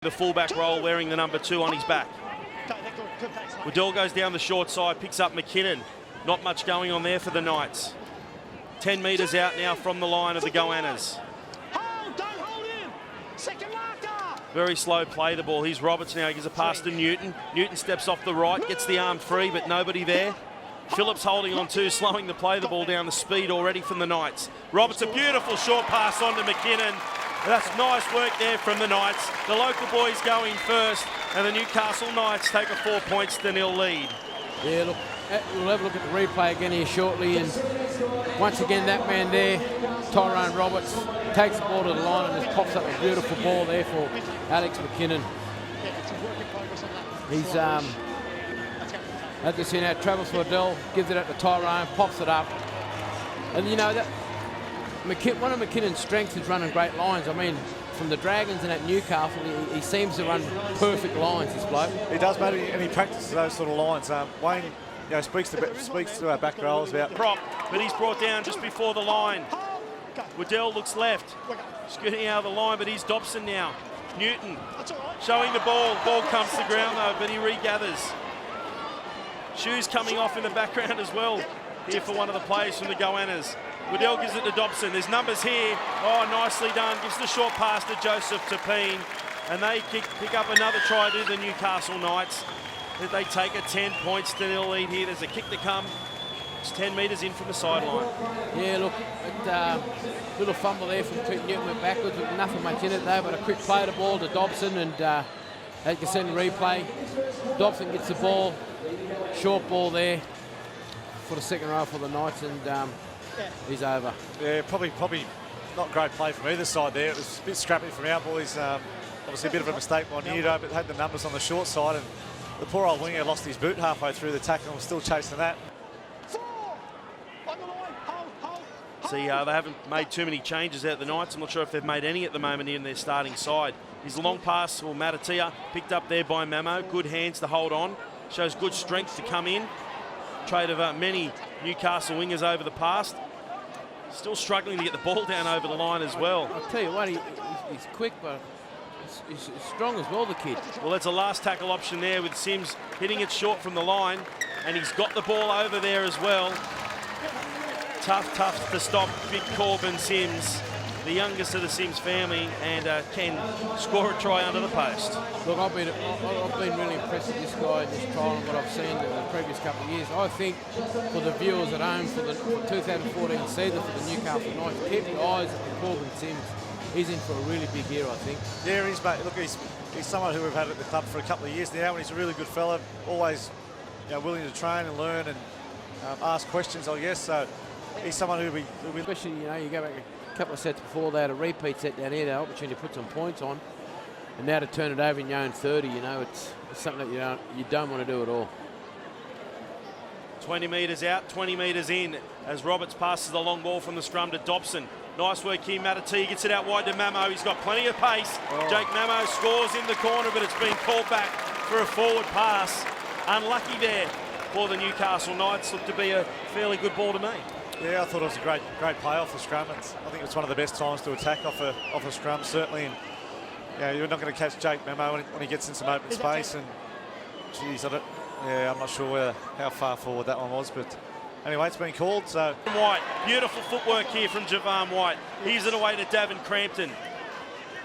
The fullback role, wearing the number 2 on his back. Waddell goes down the short side, picks up McKinnon. Not much going on there for the Knights. 10 metres out now from the line of the Goannas. Very slow play the ball. Here's Roberts now, he gives a pass to Newton. Newton steps off the right, gets the arm free, but nobody there. Phillips holding on to, slowing the play the ball down, the speed already from the Knights. Roberts, a beautiful short pass on to McKinnon. That's nice work there from the Knights. The local boys going first, and the Newcastle Knights take a 4-0 lead. Yeah, look, we'll have a look at the replay again here shortly, and once again that man there, Tyrone Roberts, takes the ball to the line and just pops up a beautiful ball there for Alex McKinnon. He's as you see now, travels for Waddell, gives it up to Tyrone, pops it up, and you know that. One of McKinnon's strengths is running great lines. I mean, from the Dragons and at Newcastle, he seems to run perfect lines, this bloke. He does, mate, and he practices those sort of lines. Wayne, speaks to our back rowers about prop, but he's brought down just before the line. Waddell looks left, scooting out of the line, but he's Dobson now. Newton showing the ball. Ball comes to the ground though, but he regathers. Shoes coming off in the background as well here for one of the players from the Goannas. Waddell gives it to Dobson. There's numbers here. Oh, nicely done. Gives the short pass to Joseph Tapine. And they pick up another try to the Newcastle Knights. They take a 10-0 lead here. There's a kick to come. It's 10 metres in from the sideline. Yeah, look, little fumble there from Pete Newton, went backwards, with nothing much in it though, but a quick play the ball to Dobson, and as you can see in the replay, Dobson gets the ball, short ball there for the second row for the Knights, and he's over. Yeah, probably not great play from either side there. It was a bit scrappy from our boys. Obviously a bit of a mistake by Nudo, but had the numbers on the short side, and the poor old winger lost his boot halfway through the tackle and was still chasing that. See, they haven't made too many changes out the Knights. I'm not sure if they've made any at the moment in their starting side. His long pass, or Matatia, picked up there by Mamo. Good hands to hold on. Shows good strength to come in. Trade of many Newcastle wingers over the past. Still struggling to get the ball down over the line as well. I'll tell you what, he's quick, but he's strong as well, the kid. Well, that's a last tackle option there with Sims hitting it short from the line, and he's got the ball over there as well. Tough to stop big Corbin Sims, the youngest of the Sims family, and can score a try under the post. Look, I've been really impressed with this guy in this trial and what I've seen in the previous couple of years. I think for the viewers at home, for the 2014 season for the Newcastle Knights, keep your eyes on Corbin Sims. He's in for a really big year, I think. Yeah, he's, mate. Look, he's someone who we've had at the club for a couple of years now, and he's a really good fella, always willing to train and learn and ask questions, I guess. So he's someone who we especially, you go back a couple of sets before, they had a repeat set down here, the opportunity to put some points on, and now to turn it over in your own 30, it's something that you don't want to do at all. 20 metres out, 20 metres in, as Roberts passes the long ball from the scrum to Dobson. Nice work here, Matatia gets it out wide to Mamo. He's got plenty of pace. Jake Mamo scores in the corner, but it's been called back for a forward pass. Unlucky there for the Newcastle Knights. Looked to be a fairly good ball to me. Yeah, I thought it was a great play off the scrum. I think it's one of the best times to attack off a scrum, certainly. And you're not going to catch Jake Mamo when he gets in some open space. And geez, I'm not sure how far forward that one was, but anyway, it's been called. So White, beautiful footwork here from Javan White. Heaves it away to Davin Crampton.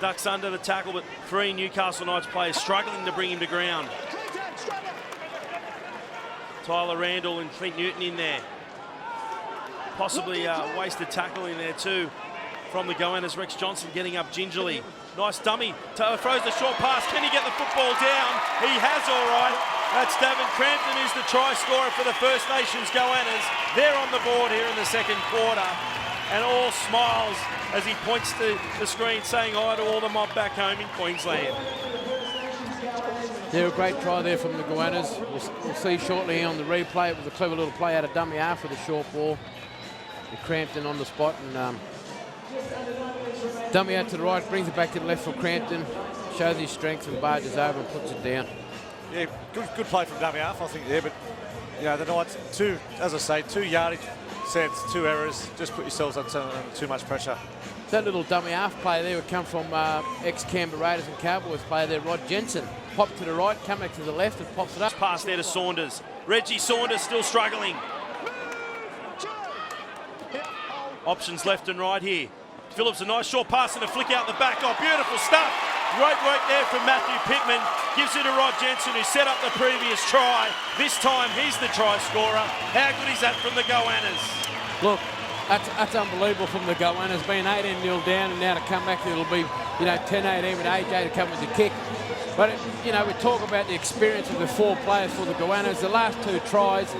Ducks under the tackle, but 3 Newcastle Knights players struggling to bring him to ground. Tyler Randall and Clint Newton in there. Possibly a wasted tackle in there too from the Goannas. Rex Johnson getting up gingerly. Nice dummy. Throws the short pass. Can he get the football down? He has, all right. That's Davin Crampton, who's the try scorer for the First Nations Goannas. They're on the board here in the second quarter. And all smiles as he points to the screen saying hi to all the mob back home in Queensland. Yeah, a great try there from the Goannas. We'll see shortly on the replay. It was a clever little play out of dummy half with a short ball. Crampton on the spot, and dummy out to the right, brings it back to the left for Crampton, shows his strength and barges over and puts it down. Yeah, good play from dummy half, I think, there, but the Knights, as I say, 2 yardage sets, 2 errors, just put yourselves under too much pressure. That little dummy half play there would come from ex-Canberra Raiders and Cowboys player there, Rod Jensen. Pop to the right, come back to the left and pops it up. Pass there to Saunders. Reggie Saunders still struggling. Options left and right here. Phillips, a nice short pass and a flick out the back. Oh, beautiful stuff. Great work there from Matthew Pittman. Gives it to Rod Jensen, who set up the previous try. This time, he's the try scorer. How good is that from the Goannas? Look, that's unbelievable from the Goannas. Being 18-0 down and now to come back, it'll be, 10-18 with AJ to come with the kick. But, we talk about the experience of the 4 players for the Goannas. The last 2 tries,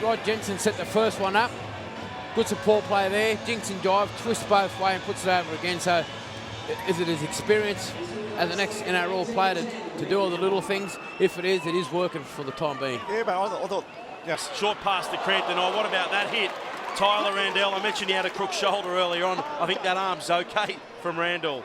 Rod Jensen set the first one up. Good support play there. Jinx and jive, twists both way and puts it over again. So, is it his experience as the next NRL player to do all the little things? If it is working for the time being. Yeah, but I thought yes. Short pass to Crampton. Oh, what about that hit? Tyler Randell, I mentioned he had a crook shoulder earlier on. I think that arm's okay from Randall.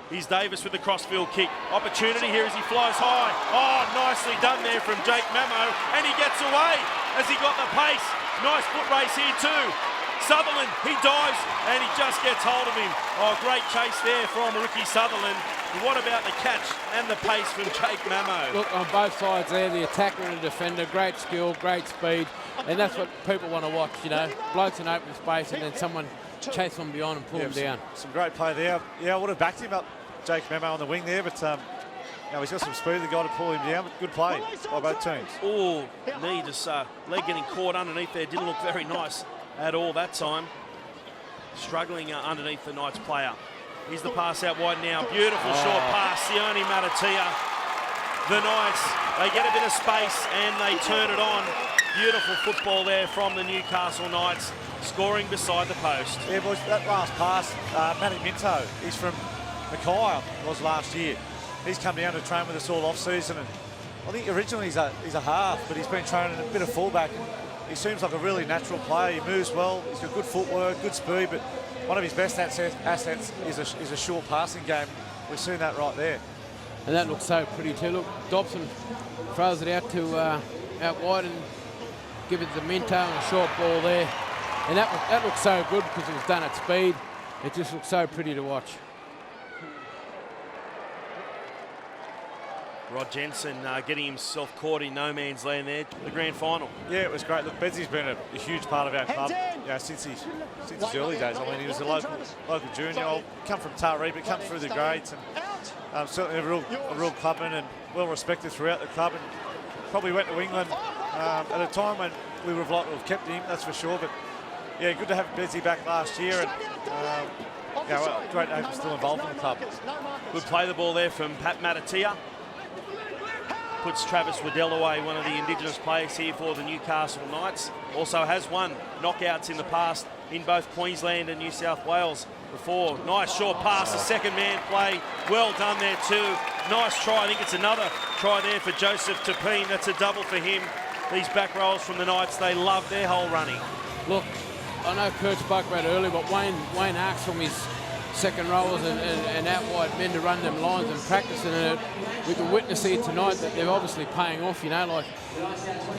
Here's Davis with the crossfield kick. Opportunity here as he flies high. Oh, nicely done there from Jake Mamo. And he gets away as he got the pace. Nice foot race here too. Sutherland, he dives and he just gets hold of him. Oh, great chase there from Ricky Sutherland. And what about the catch and the pace from Jake Mamo? Look, on both sides there, the attacker and the defender, great skill, great speed. And that's what people want to watch, Blokes in open space and then someone chase them beyond and pull them down. Some great play there. Yeah, I would have backed him up, Jake Mamo on the wing there, but he's got some speed, the guy to pull him down. But good play by both teams. Oh, knee just leg getting caught underneath there. Didn't look very nice at all that time. Struggling underneath the Knights player. Here's the pass out wide now. Beautiful short pass. Sione Matatia. The Knights, they get a bit of space and they turn it on. Beautiful football there from the Newcastle Knights, scoring beside the post. Yeah, boys, that last pass, Matty Minto, he's from Mackay, was last year. He's come down to train with us all off-season, and I think originally he's a half, but he's been training a bit of fullback. And he seems like a really natural player. He moves well, he's got good footwork, good speed, but one of his best assets is a short passing game. We've seen that right there. And that looks so pretty too. Look, Dobson throws it out wide and give it to Minto and a short ball there. And that looks so good because it was done at speed. It just looks so pretty to watch. Rod Jensen getting himself caught in no man's land there, the grand final. Yeah, it was great. Look, Bedsy's been a huge part of our club since his early days. I mean, he was a local junior. I'll come from Taree, but come through the grades, and certainly a real clubman and well respected throughout the club. And probably went to England at a time when we would have liked to have kept him, that's for sure. But yeah, good to have Bedsy back last year, and great to have him still involved in the club. Good play the ball there from Pat Matatia. Puts Travis Waddell away, one of the Indigenous players here for the Newcastle Knights. Also has won knockouts in the past in both Queensland and New South Wales before. Nice short pass, a second man play. Well done there too. Nice try. I think it's another try there for Joseph Tapine. That's a double for him. These back rolls from the Knights, they love their whole running. Look, I know Kurt spoke about it earlier, but Wayne asks from his second rollers and out wide men to run them lines and practicing it. We can witness here tonight that they're obviously paying off, like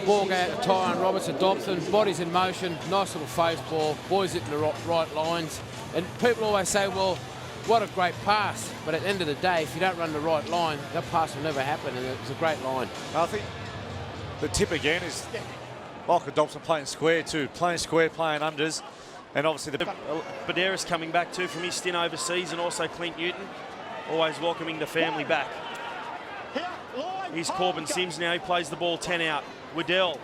ball go out to Tyrone Robertson, Dobson, bodies in motion, nice little face ball, boys hitting the right lines. And people always say, well, what a great pass. But at the end of the day, if you don't run the right line, that pass will never happen, and it was a great line. I think the tip again is Michael Dobson playing square too, playing square, playing unders. And obviously the Baderis coming back too from his stint overseas, and also Clint Newton, always welcoming the family back. Here's Corbin Sims now, he plays the ball 10 out. Waddell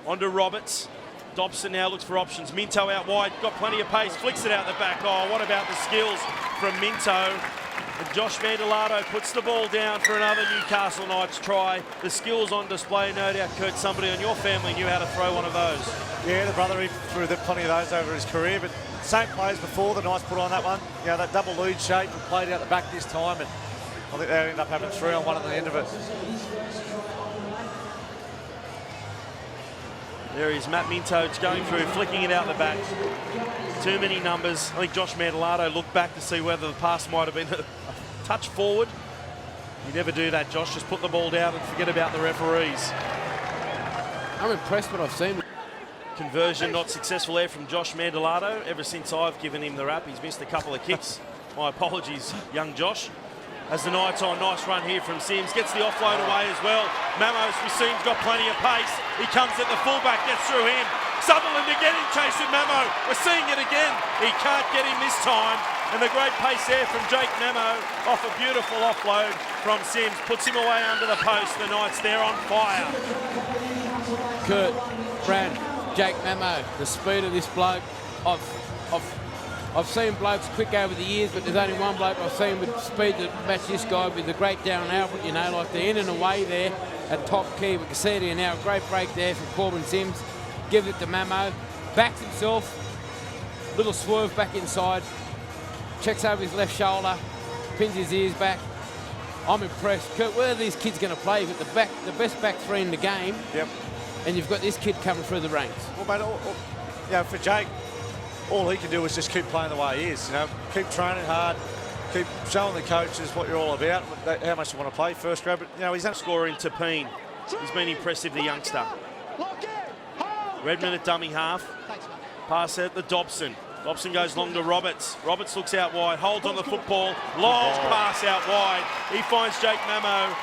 onto Roberts. Dobson now looks for options. Minto out wide, got plenty of pace, flicks it out the back. Oh, what about the skills from Minto? And Josh Mandelato puts the ball down for another Newcastle Knights try. The skills on display, no doubt, Kurt, somebody on your family knew how to throw one of those. Yeah, the brother, he threw plenty of those over his career, but same plays before, the Knights put on that one. That double lead shape and played out the back this time, and I think they ended up having 3 on 1 at the end of it. There is Matt Minto going through, flicking it out the back. Too many numbers. I think Josh Mandelato looked back to see whether the pass might have been a touch forward. You never do that, Josh. Just put the ball down and forget about the referees. I'm impressed what I've seen. Conversion not successful there from Josh Mandelato. Ever since I've given him the rap, he's missed a couple of kicks. My apologies, young Josh. As the Knights on, nice run here from Sims. Gets the offload away as well. Mamos, we see he's got plenty of pace. He comes at the fullback, gets through him. Sutherland again in chase with Mamo. We're seeing it again. He can't get him this time. And the great pace there from Jake Mamo off a beautiful offload from Sims. Puts him away under the post. The Knights there on fire. Kurt, Brad, Jake Mamo, the speed of this bloke. I've seen blokes quick over the years, but there's only one bloke I've seen with speed that match this guy with the great down output, you know, like the in and away there at top key. We can see it here now. Great break there from Corbin Sims. Gives it to Mamo. Backs himself. Little swerve back inside. Checks over his left shoulder. Pins his ears back. I'm impressed. Kurt, where are these kids going to play? You've got the best back three in the game. Yep. And you've got this kid coming through the ranks. Well, mate, for Jake, all he can do is just keep playing the way he is. You know, keep training hard, keep showing the coaches what you're all about, how much you want to play first grade. But you know, he's not Scorer in Tapine. He's been impressive, the youngster. Redmond at dummy half. Pass out to Dobson. Dobson goes long to Roberts. Roberts looks out wide, holds on the football. Long pass out wide. He finds Jake Mamo.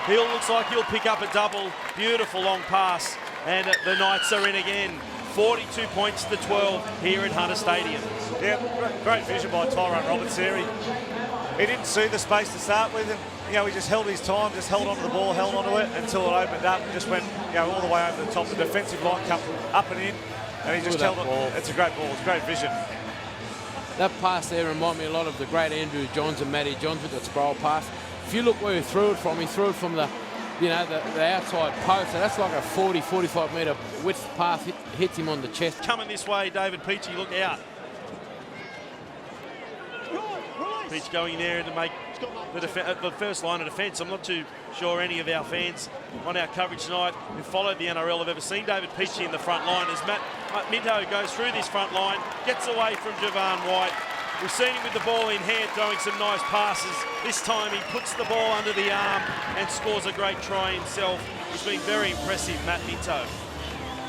He looks like he'll pick up a double. Beautiful long pass. And the Knights are in again. 42 points to 12 here at Hunter Stadium. Yeah, great vision by Tyrone Roberts there. He didn't see the space to start with, and you know, he just held his time, just held onto the ball, held onto it until it opened up and just went, you know, all the way over the top. The defensive line come up and in, and he just held it. It's a great ball. It's great vision. That pass there reminded me a lot of the great Andrew Johns and Matty Johns with that spiral pass. If you look where he threw it from the, you know, the outside post. So that's like a 40, 45 metre width pass, hits him on the chest. Coming this way, David Peachy, look out. Peach going there to make the first line of defence. I'm not too sure any of our fans on our coverage tonight who followed the NRL have ever seen David Peachy in the front line as Matt Minto goes through this front line, gets away from Javon White. We've seen him with the ball in hand throwing some nice passes. This time he puts the ball under the arm and scores a great try himself. He's been very impressive, Matt Minto.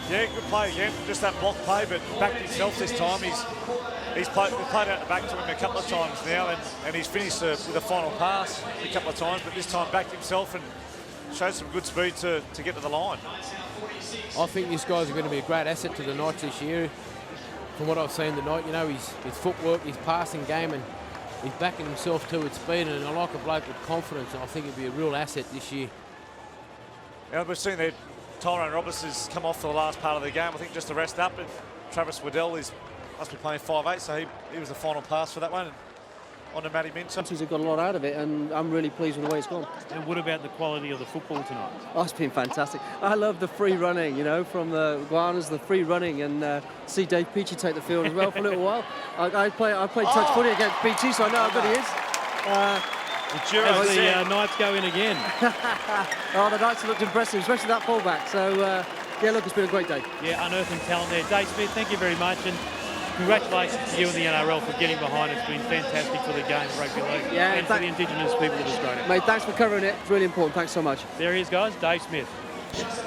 Yeah, good play again. Just that block play, but backed himself this time. We've played out the back to him a couple of times now, and he's finished with a final pass a couple of times, but this time backed himself and showed some good speed to get to the line. I think this guy's going to be a great asset to the Knights this year. From what I've seen tonight, you know, his footwork, his passing game, and he's backing himself to with speed, and I like a bloke with confidence, and I think he'll be a real asset this year. Yeah, we've seen that Tyrone Roberts has come off for the last part of the game, I think just to rest up, and Travis Waddell must be playing 5'8", so he was the final pass for that one. And on to Matty Minto. He's got a lot out of it, and I'm really pleased with the way it's gone. And what about the quality of the football tonight? Oh, it's been fantastic. I love the free running, you know, from the Goannas, the free running, and see Dave Peachy take the field as well for a little while. I played touch footy against Peachy, so I know how good he is. As the Knights go in again. Oh, the Knights have looked impressive, especially that fullback. So, yeah, look, it's been a great day. Yeah, unearthing talent there. Dave Smith, thank you very much. And congratulations to you and the NRL for getting behind it. It's been fantastic for the game of rugby league and for the Indigenous people of Australia. Mate, thanks for covering it. It's really important. Thanks so much. There he is, guys. Dave Smith.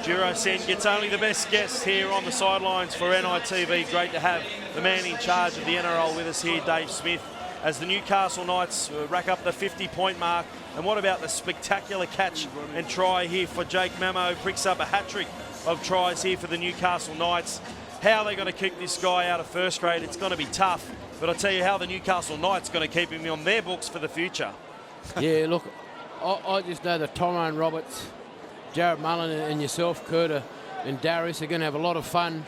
Duro Sen gets only the best guests here on the sidelines for NITV. Great to have the man in charge of the NRL with us here, Dave Smith, as the Newcastle Knights rack up the 50-point mark. And what about the spectacular catch and try here for Jake Mamo? Pricks up a hat-trick of tries here for the Newcastle Knights. How are they going to keep this guy out of first grade? It's going to be tough. But I'll tell you how the Newcastle Knights are going to keep him on their books for the future. Yeah, look, I just know that Tyrone Roberts, Jared Mullen and yourself, Kurt, and Darius are going to have a lot of fun